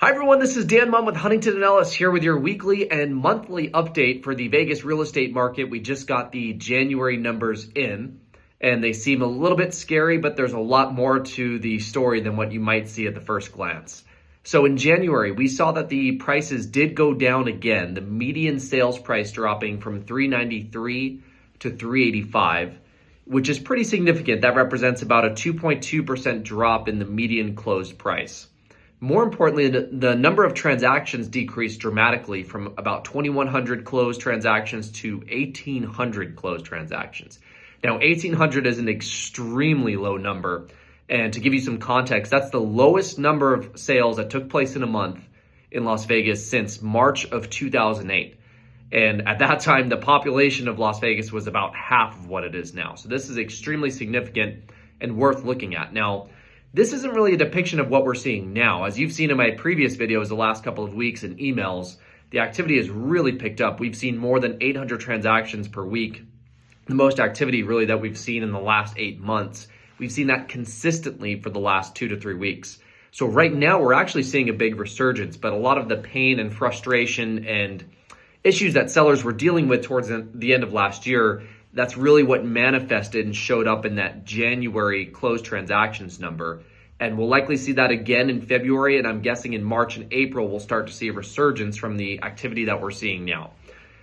Hi everyone, this is Dan Munn with Huntington & Ellis here with your weekly and monthly update for the Vegas real estate market. We just got the January numbers in and they seem a little bit scary, but there's a lot more to the story than what you might see at the first glance. So in January, we saw that the prices did go down again, the median sales price dropping from $393 to $385, which is pretty significant. That represents about a 2.2% drop in the median closed price. More importantly, the number of transactions decreased dramatically from about 2,100 closed transactions to 1,800 closed transactions. Now, 1,800 is an extremely low number. And to give you some context, that's the lowest number of sales that took place in a month in Las Vegas since March of 2008. And at that time, the population of Las Vegas was about half of what it is now. So this is extremely significant and worth looking at. Now, this isn't really a depiction of what we're seeing now. As you've seen in my previous videos the last couple of weeks and emails, the activity has really picked up. We've seen more than 800 transactions per week, the most activity really that we've seen in the last 8 months. We've seen that consistently for the last 2 to 3 weeks. So right now we're actually seeing a big resurgence, but a lot of the pain and frustration and issues that sellers were dealing with towards the end of last year, that's really what manifested and showed up in that January closed transactions number. And we'll likely see that again in February. And I'm guessing in March and April, we'll start to see a resurgence from the activity that we're seeing now.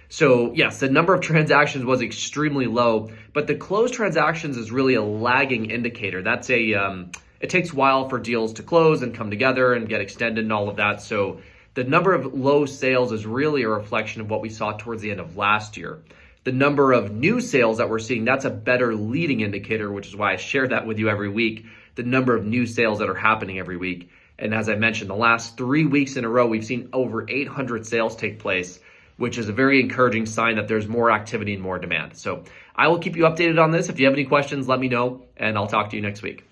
So yes, the number of transactions was extremely low, but the closed transactions is really a lagging indicator. That's it takes a while for deals to close and come together and get extended and all of that. So the number of low sales is really a reflection of what we saw towards the end of last year. The number of new sales that we're seeing, that's a better leading indicator, which is why I share that with you every week, the number of new sales that are happening every week. And as I mentioned, the last 3 weeks in a row, we've seen over 800 sales take place, which is a very encouraging sign that there's more activity and more demand. So I will keep you updated on this. If you have any questions, let me know, and I'll talk to you next week.